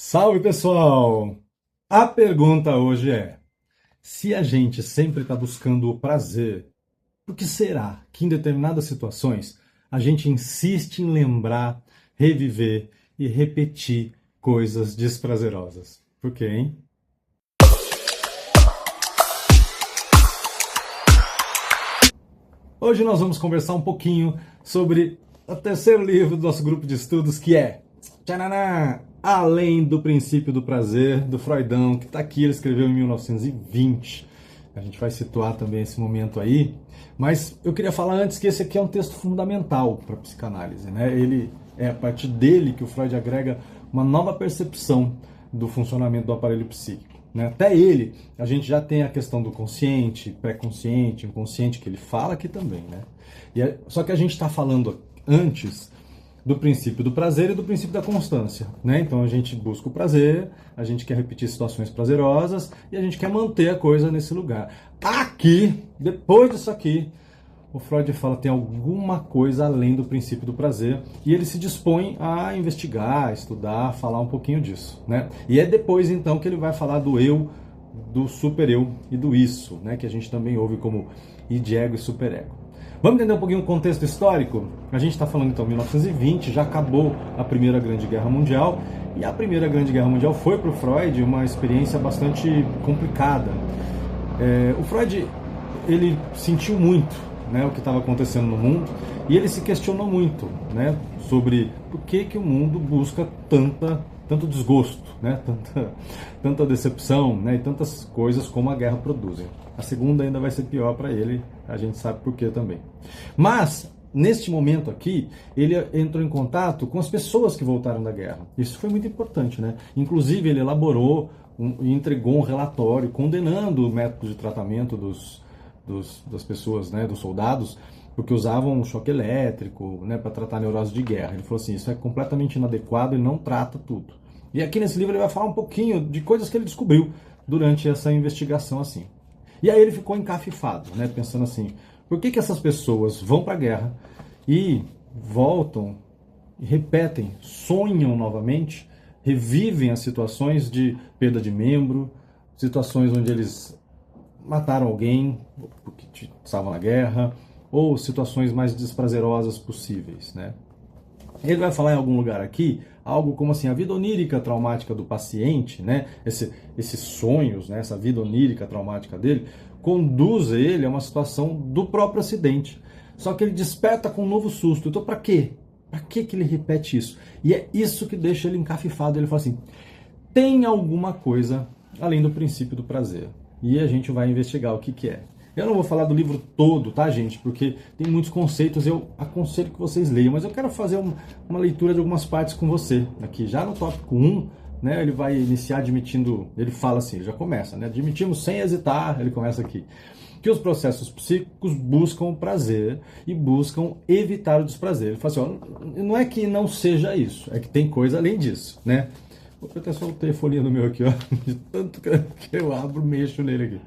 Salve, pessoal! A pergunta hoje é: se a gente sempre está buscando o prazer, por que será que em determinadas situações a gente insiste em lembrar, reviver e repetir coisas desprazerosas? Por quê, hein? Hoje nós vamos conversar um pouquinho sobre o terceiro livro do nosso grupo de estudos, que é tchananã, Além do Princípio do Prazer, do Freudão, que está aqui, ele escreveu em 1920. A gente vai situar também esse momento aí, mas eu queria falar antes que esse aqui é um texto fundamental para a psicanálise, né? Ele é a partir dele que o Freud agrega uma nova percepção do funcionamento do aparelho psíquico. Né? Até ele, a gente já tem a questão do consciente, pré-consciente, inconsciente, que ele fala aqui também. Né? Só que a gente está falando antes do princípio do prazer e do princípio da constância. Né? Então a gente busca o prazer, a gente quer repetir situações prazerosas e a gente quer manter a coisa nesse lugar. Aqui, depois disso aqui, o Freud fala que tem alguma coisa além do princípio do prazer e ele se dispõe a investigar, estudar, falar um pouquinho disso. Né? E é depois então que ele vai falar do eu, do super-eu e do isso, né? Que a gente também ouve como id, ego e superego. Vamos entender um pouquinho o contexto histórico? A gente está falando então 1920, já acabou a Primeira Grande Guerra Mundial e a Primeira Grande Guerra Mundial foi para o Freud uma experiência bastante complicada. O Freud ele sentiu muito, né, o que estava acontecendo no mundo, e ele se questionou muito, né, sobre por que o mundo busca tanto desgosto, né, tanta decepção, né, e tantas coisas como a guerra produzem. A segunda ainda vai ser pior para ele, a gente sabe por que também. Mas, neste momento aqui, ele entrou em contato com as pessoas que voltaram da guerra. Isso foi muito importante, né? Inclusive, ele elaborou e entregou um relatório condenando o método de tratamento das pessoas, né, dos soldados, porque usavam choque elétrico, né, para tratar neurose de guerra. Ele falou assim, isso é completamente inadequado e não trata tudo. E aqui nesse livro ele vai falar um pouquinho de coisas que ele descobriu durante essa investigação assim. E aí ele ficou encafifado, né, pensando assim, por que essas pessoas vão para a guerra e voltam, e repetem, sonham novamente, revivem as situações de perda de membro, situações onde eles mataram alguém porque estavam na guerra, ou situações mais desprazerosas possíveis, né? Ele vai falar em algum lugar aqui algo como assim, a vida onírica traumática do paciente, né? Esses sonhos, né? Essa vida onírica traumática dele, conduz ele a uma situação do próprio acidente. Só que ele desperta com um novo susto. Então, para quê? Para que ele repete isso? E é isso que deixa ele encafifado. Ele fala assim, tem alguma coisa além do princípio do prazer. E a gente vai investigar o que é. Eu não vou falar do livro todo, tá, gente? Porque tem muitos conceitos, eu aconselho que vocês leiam, mas eu quero fazer uma leitura de algumas partes com você. Aqui, já no tópico 1, né, ele vai iniciar admitindo, ele fala assim, ele já começa, né? Admitimos sem hesitar, ele começa aqui, que os processos psíquicos buscam o prazer e buscam evitar o desprazer. Ele fala assim, ó, não é que não seja isso, é que tem coisa além disso, né? Vou até soltar a folhinha do meu aqui, ó, de tanto que eu abro, mexo nele aqui.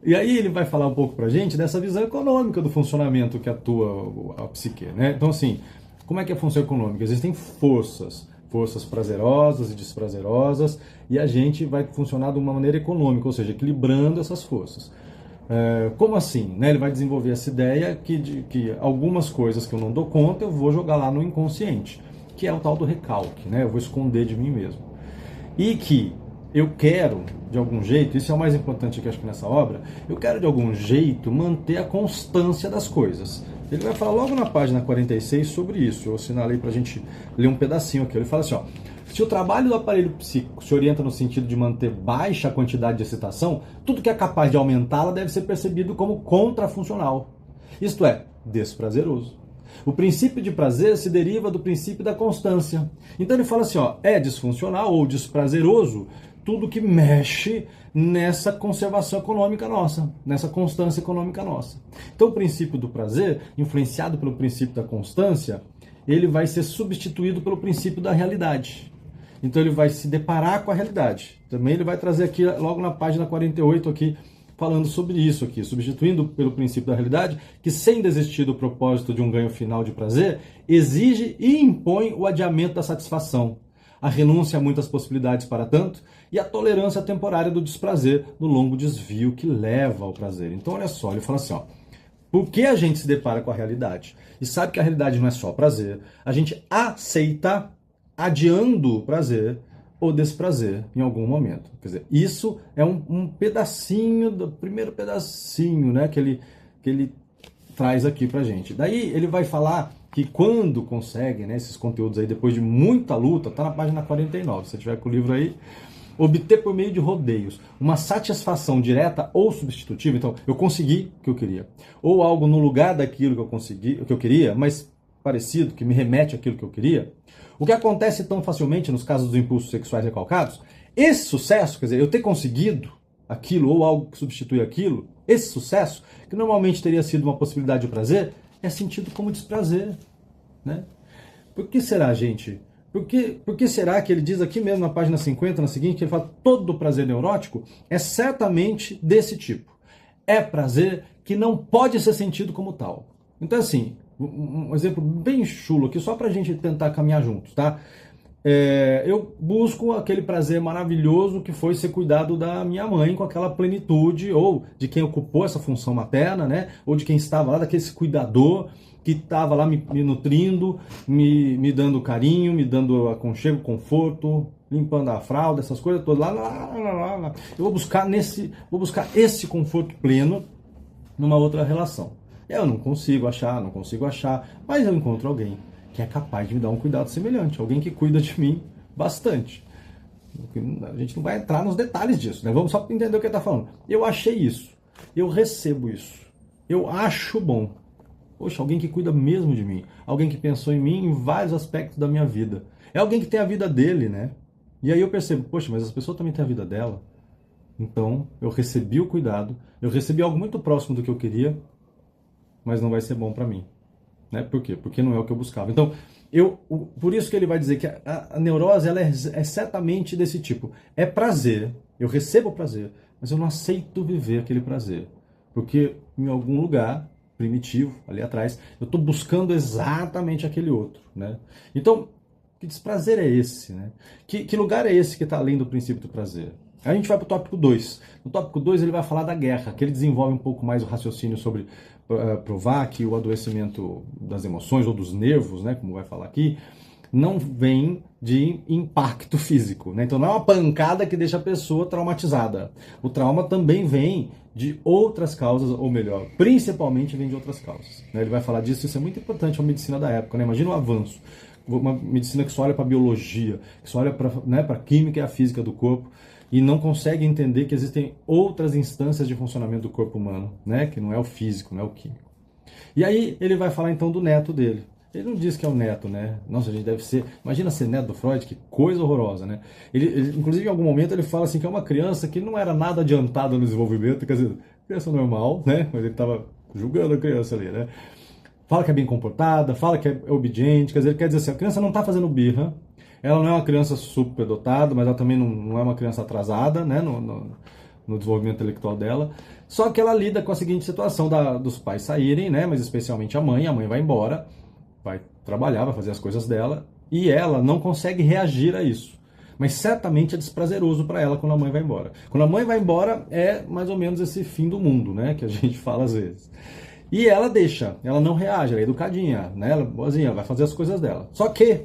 E aí ele vai falar um pouco pra gente dessa visão econômica do funcionamento que atua a psique, né? Então assim, como é que é a função econômica? Existem forças prazerosas e desprazerosas, e a gente vai funcionar de uma maneira econômica, ou seja, equilibrando essas forças. Como assim? Né? Ele vai desenvolver essa ideia que algumas coisas que eu não dou conta, eu vou jogar lá no inconsciente, que é o tal do recalque, né? Eu vou esconder de mim mesmo. E que eu quero, de algum jeito, isso é o mais importante que eu acho que nessa obra, eu quero de algum jeito manter a constância das coisas. Ele vai falar logo na página 46 sobre isso, eu assinalei pra gente ler um pedacinho aqui. Ele fala assim, ó, se o trabalho do aparelho psíquico se orienta no sentido de manter baixa a quantidade de excitação, tudo que é capaz de aumentá-la deve ser percebido como contrafuncional, isto é, desprazeroso. O princípio de prazer se deriva do princípio da constância. Então ele fala assim, ó, é disfuncional ou desprazeroso tudo que mexe nessa conservação econômica nossa, nessa constância econômica nossa. Então o princípio do prazer, influenciado pelo princípio da constância, ele vai ser substituído pelo princípio da realidade. Então ele vai se deparar com a realidade. Também ele vai trazer aqui, logo na página 48 aqui, falando sobre isso aqui, substituindo pelo princípio da realidade, que sem desistir do propósito de um ganho final de prazer, exige e impõe o adiamento da satisfação, a renúncia a muitas possibilidades para tanto e a tolerância temporária do desprazer no longo desvio que leva ao prazer. Então olha só, ele fala assim, ó, por que a gente se depara com a realidade e sabe que a realidade não é só prazer, a gente aceita adiando o prazer ou desprazer em algum momento. Quer dizer, isso é um pedacinho, do primeiro pedacinho, né, que ele traz aqui pra gente. Daí ele vai falar que quando consegue, né, esses conteúdos aí, depois de muita luta, tá na página 49, se você tiver com o livro aí, obter por meio de rodeios uma satisfação direta ou substitutiva, então eu consegui o que eu queria, ou algo no lugar daquilo que eu consegui, o que eu queria, mas parecido, que me remete àquilo que eu queria, o que acontece tão facilmente nos casos dos impulsos sexuais recalcados, esse sucesso, quer dizer, eu ter conseguido aquilo ou algo que substitui aquilo, esse sucesso, que normalmente teria sido uma possibilidade de prazer, é sentido como desprazer, né? Por que será, gente? Por que será que ele diz aqui mesmo na página 50, na seguinte, que ele fala todo prazer neurótico é certamente desse tipo. É prazer que não pode ser sentido como tal. Então, assim, um exemplo bem chulo aqui, só pra gente tentar caminhar juntos, tá? Eu busco aquele prazer maravilhoso que foi ser cuidado da minha mãe com aquela plenitude, ou de quem ocupou essa função materna, né? Ou de quem estava lá, daquele cuidador que estava lá me nutrindo, me dando carinho, me dando aconchego, conforto, limpando a fralda, essas coisas todas. Lá. Eu vou buscar esse conforto pleno numa outra relação. Eu não consigo achar, mas eu encontro alguém que é capaz de me dar um cuidado semelhante, alguém que cuida de mim bastante. A gente não vai entrar nos detalhes disso, né? Vamos só entender o que ele está falando. Eu achei isso, eu recebo isso, eu acho bom. Poxa, alguém que cuida mesmo de mim, alguém que pensou em mim em vários aspectos da minha vida. É alguém que tem a vida dele, né? E aí eu percebo, poxa, mas as pessoas também têm a vida dela. Então, eu recebi o cuidado, eu recebi algo muito próximo do que eu queria, mas não vai ser bom para mim. Né? Por quê? Porque não é o que eu buscava. Então, por isso que ele vai dizer que a neurose ela é certamente desse tipo. É prazer, eu recebo prazer, mas eu não aceito viver aquele prazer. Porque em algum lugar primitivo, ali atrás, eu estou buscando exatamente aquele outro. Né? Então, que desprazer é esse? Né? Que lugar é esse que está além do princípio do prazer? Aí a gente vai para o tópico 2. No tópico 2 ele vai falar da guerra, que ele desenvolve um pouco mais o raciocínio sobre provar que o adoecimento das emoções ou dos nervos, né, como vai falar aqui, não vem de impacto físico. Né? Então não é uma pancada que deixa a pessoa traumatizada. O trauma também vem de outras causas, ou melhor, principalmente vem de outras causas. Né? Ele vai falar disso, isso é muito importante para a medicina da época. Né? Imagina o avanço. Uma medicina que só olha para a biologia, que só olha para, né, para a química e a física do corpo, e não consegue entender que existem outras instâncias de funcionamento do corpo humano, né? Que não é o físico, não é o químico. E aí ele vai falar então do neto dele. Ele não diz que é o neto, né? Nossa, a gente deve ser... Imagina ser neto do Freud, que coisa horrorosa, né? Inclusive, em algum momento, ele fala assim que é uma criança que não era nada adiantada no desenvolvimento, quer dizer, criança normal, né? Mas ele estava julgando a criança ali, né? Fala que é bem comportada, fala que é obediente, quer dizer assim, a criança não está fazendo birra, ela não é uma criança superdotada, mas ela também não é uma criança atrasada, né, no desenvolvimento intelectual dela. Só que ela lida com a seguinte situação dos pais saírem, né, mas especialmente a mãe vai embora, vai trabalhar, vai fazer as coisas dela, e ela não consegue reagir a isso. Mas certamente é desprazeroso para ela quando a mãe vai embora. Quando a mãe vai embora é mais ou menos esse fim do mundo, né, que a gente fala às vezes. E ela deixa, ela não reage, ela é educadinha, né, ela boazinha, vai fazer as coisas dela. Só que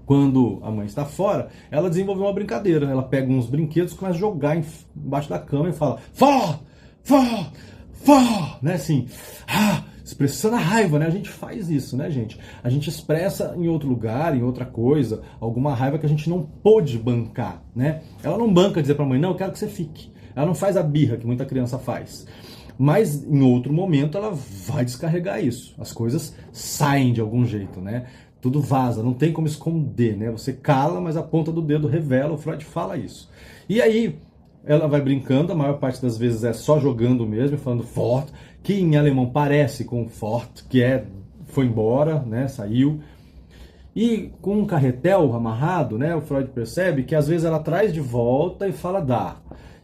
quando a mãe está fora, ela desenvolveu uma brincadeira. Ela pega uns brinquedos, começa a jogar embaixo da cama e fala fó, fó, fó, né, assim, expressando a raiva, né? A gente faz isso, né, gente? A gente expressa em outro lugar, em outra coisa, alguma raiva que a gente não pôde bancar, né? Ela não banca dizer pra mãe, não, eu quero que você fique. Ela não faz a birra que muita criança faz. Mas em outro momento ela vai descarregar isso. As coisas saem de algum jeito, né? Tudo vaza, não tem como esconder, né? Você cala, mas a ponta do dedo revela, o Freud fala isso. E aí, ela vai brincando, a maior parte das vezes é só jogando mesmo, falando fort, que em alemão parece com fort, que foi embora, né? Saiu. E com um carretel amarrado, né? O Freud percebe que às vezes ela traz de volta e fala dá.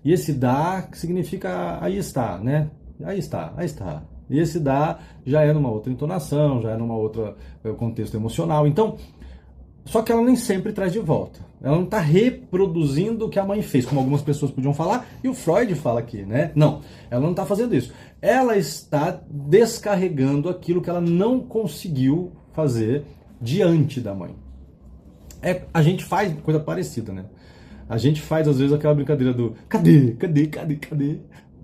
E esse dá significa aí está, né? Aí está, aí está. E esse dá já é numa outra entonação, já é numa outra contexto emocional. Então, Só que ela nem sempre traz de volta. Ela não está reproduzindo o que a mãe fez, como algumas pessoas podiam falar, e o Freud fala aqui, né? Não, ela não está fazendo isso. Ela está descarregando aquilo que ela não conseguiu fazer diante da mãe. A gente faz coisa parecida, né? A gente faz, às vezes, aquela brincadeira do cadê?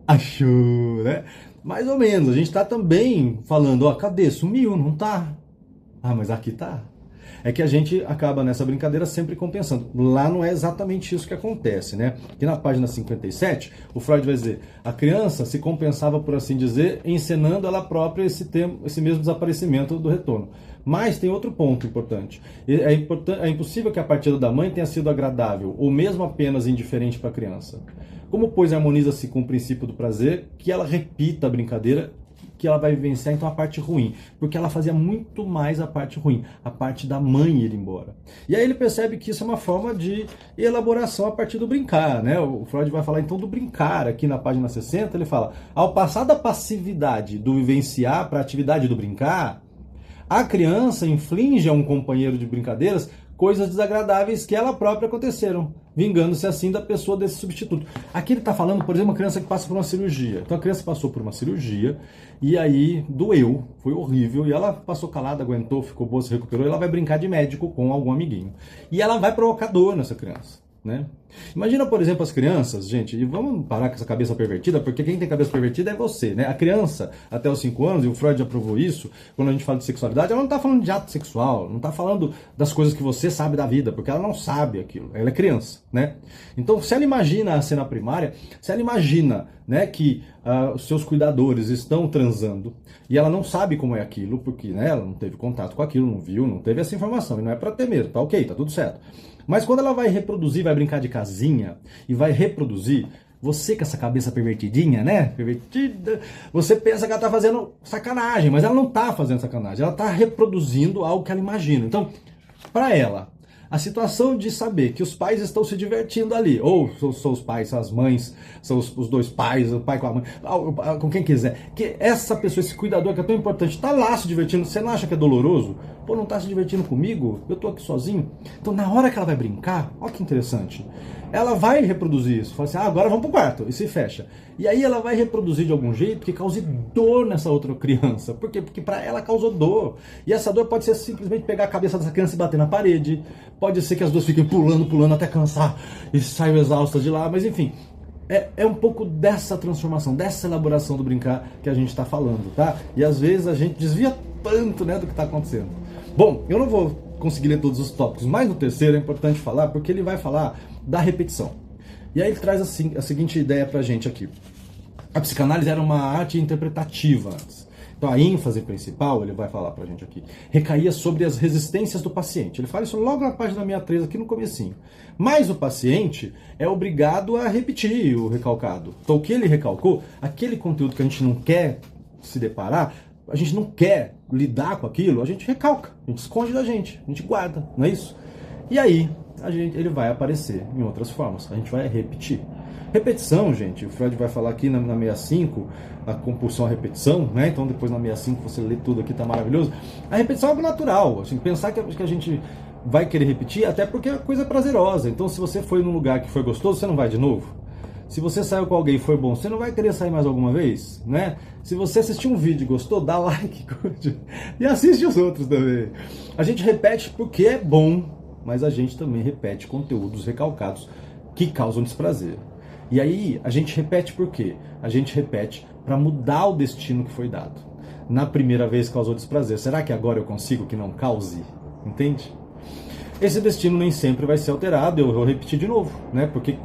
Achou, né? Mais ou menos. A gente está também falando, ó, cadê? Sumiu, não tá? Ah, mas aqui tá. É que a gente acaba nessa brincadeira sempre compensando. Lá não é exatamente isso que acontece, né? Aqui na página 57, o Freud vai dizer, a criança se compensava, por assim dizer, encenando ela própria esse mesmo desaparecimento do retorno. Mas tem outro ponto importante. É impossível que a partida da mãe tenha sido agradável, ou mesmo apenas indiferente para a criança. Como, pois, harmoniza-se com o princípio do prazer, que ela repita a brincadeira, que ela vai vivenciar então a parte ruim, porque ela fazia muito mais a parte ruim, a parte da mãe ir embora. E aí ele percebe que isso é uma forma de elaboração a partir do brincar, né? O Freud vai falar então do brincar, aqui na página 60, ele fala, ao passar da passividade do vivenciar para a atividade do brincar, a criança inflige a um companheiro de brincadeiras coisas desagradáveis que ela própria aconteceram, vingando-se assim da pessoa desse substituto. Aqui ele está falando, por exemplo, uma criança que passa por uma cirurgia. Então a criança passou por uma cirurgia e aí doeu, foi horrível, e ela passou calada, aguentou, ficou boa, se recuperou, e ela vai brincar de médico com algum amiguinho. E ela vai provocar dor nessa criança. Né? Imagina, por exemplo, as crianças, gente, e vamos parar com essa cabeça pervertida, porque quem tem cabeça pervertida é você, né? A criança, até os 5 anos, e o Freud já provou isso, quando a gente fala de sexualidade, ela não está falando de ato sexual, não está falando das coisas que você sabe da vida, porque ela não sabe aquilo, ela é criança, né? Então, se ela imagina a cena primária, se ela imagina, né, que os seus cuidadores estão transando, e ela não sabe como é aquilo, porque, né, ela não teve contato com aquilo, não viu, não teve essa informação, e não é para ter medo, tá ok, tá tudo certo. Mas quando ela vai reproduzir, vai brincar de casinha e vai reproduzir, você com essa cabeça pervertidinha, né? Pervertida, você pensa que ela tá fazendo sacanagem, mas ela não tá fazendo sacanagem, ela tá reproduzindo algo que ela imagina. Então, para ela, a situação de saber que os pais estão se divertindo ali, ou são os pais, são as mães, são os dois pais, o pai com a mãe, com quem quiser, que essa pessoa, esse cuidador que é tão importante, está lá se divertindo, você não acha que é doloroso? Pô, não está se divertindo comigo? Eu tô aqui sozinho? Então, na hora que ela vai brincar, olha que interessante, ela vai reproduzir isso, fala assim, agora vamos pro quarto, e se fecha. E aí ela vai reproduzir de algum jeito que cause dor nessa outra criança. Por quê? Porque para ela causou dor. E essa dor pode ser simplesmente pegar a cabeça dessa criança e bater na parede. Pode ser que as duas fiquem pulando até cansar e saiam exaustas de lá. Mas enfim, é um pouco dessa transformação, dessa elaboração do brincar que a gente está falando, tá? E às vezes a gente desvia tanto, né, do que está acontecendo. Bom, eu não vou conseguir ler todos os tópicos, mas no terceiro é importante falar, porque ele vai falar da repetição. E aí ele traz assim, a seguinte ideia pra gente aqui. A psicanálise era uma arte interpretativa antes. Então a ênfase principal, ele vai falar pra gente aqui, recaía sobre as resistências do paciente. Ele fala isso logo na página 63, aqui no comecinho. Mas o paciente é obrigado a repetir o recalcado. Então o que ele recalcou, aquele conteúdo que a gente não quer se deparar, a gente não quer lidar com aquilo, a gente recalca, a gente esconde da gente, a gente guarda, não é isso? E aí, ele vai aparecer em outras formas, a gente vai repetir. Repetição, gente, o Freud vai falar aqui na 65, a compulsão à repetição, né? Então depois na 65 você lê tudo aqui, tá maravilhoso. A repetição é algo natural, assim, pensar que a gente vai querer repetir, até porque é coisa prazerosa. Então se você foi num lugar que foi gostoso, você não vai de novo? Se você saiu com alguém e foi bom, você não vai querer sair mais alguma vez, né? Se você assistiu um vídeo e gostou, dá like, curte e assiste os outros também. A gente repete porque é bom, mas a gente também repete conteúdos recalcados que causam desprazer. E aí, a gente repete por quê? A gente repete para mudar o destino que foi dado. Na primeira vez causou desprazer, será que agora eu consigo que não cause? Entende? Esse destino nem sempre vai ser alterado, eu vou repetir de novo, né? Porque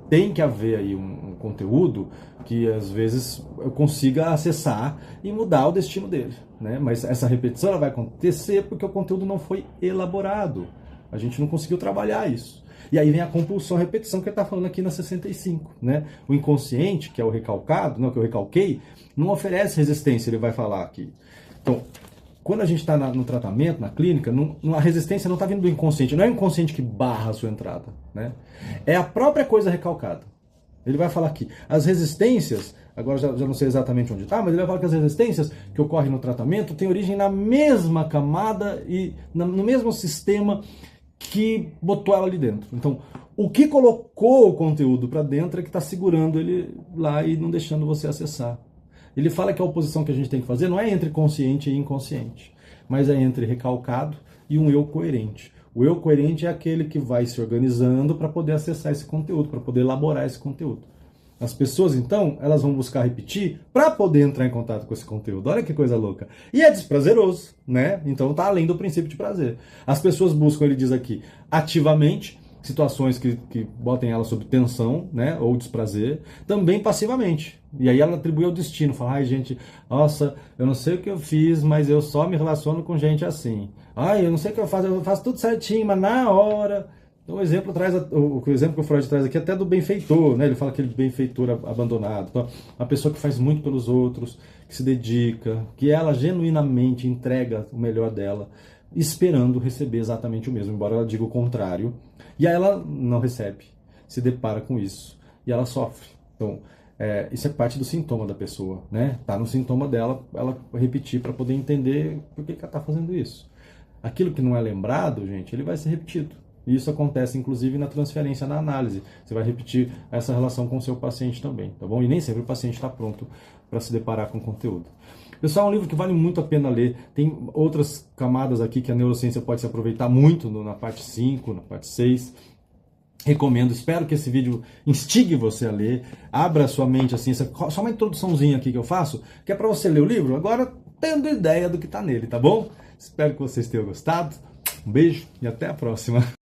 tem que haver aí um conteúdo que às vezes eu consiga acessar e mudar o destino dele, né? Mas essa repetição ela vai acontecer porque o conteúdo não foi elaborado. A gente não conseguiu trabalhar isso. E aí vem a compulsão à repetição que ele está falando aqui na 65, né? O inconsciente, que é o recalcado, não, que eu recalquei, não oferece resistência, ele vai falar aqui. Então, quando a gente está no tratamento, na clínica, a resistência não está vindo do inconsciente, não é o inconsciente que barra a sua entrada, né? É a própria coisa recalcada. Ele vai falar aqui, as resistências, agora já não sei exatamente onde está, mas ele vai falar que as resistências que ocorrem no tratamento têm origem na mesma camada e no mesmo sistema que botou ela ali dentro. Então, o que colocou o conteúdo para dentro é que está segurando ele lá e não deixando você acessar. Ele fala que a oposição que a gente tem que fazer não é entre consciente e inconsciente, mas é entre recalcado e um eu coerente. O eu coerente é aquele que vai se organizando para poder acessar esse conteúdo, para poder elaborar esse conteúdo. As pessoas, então, elas vão buscar repetir para poder entrar em contato com esse conteúdo. Olha que coisa louca. E é desprazeroso, né? Então tá além do princípio de prazer. As pessoas buscam, ele diz aqui, ativamente, situações que botem ela sob tensão, né, ou desprazer, também passivamente. E aí ela atribui ao destino, fala, ai gente, nossa, eu não sei o que eu fiz, mas eu só me relaciono com gente assim. Ai, eu não sei o que eu faço tudo certinho, mas na hora... Então, o exemplo que o Freud traz aqui é até do benfeitor, né? Ele fala aquele benfeitor abandonado. Então, a pessoa que faz muito pelos outros, que se dedica, que ela genuinamente entrega o melhor dela, esperando receber exatamente o mesmo, embora ela diga o contrário. E aí ela não recebe, se depara com isso, e ela sofre. Então, isso é parte do sintoma da pessoa, né? Tá no sintoma dela, ela repetir para poder entender por que ela está fazendo isso. Aquilo que não é lembrado, gente, ele vai ser repetido. E isso acontece, inclusive, na transferência, na análise. Você vai repetir essa relação com o seu paciente também, tá bom? E nem sempre o paciente está pronto para se deparar com o conteúdo. Pessoal, é um livro que vale muito a pena ler. Tem outras camadas aqui que a neurociência pode se aproveitar muito na parte 5, na parte 6. Recomendo, espero que esse vídeo instigue você a ler, abra a sua mente assim, só uma introduçãozinha aqui que eu faço, que é para você ler o livro, agora tendo ideia do que está nele, tá bom? Espero que vocês tenham gostado. Um beijo e até a próxima.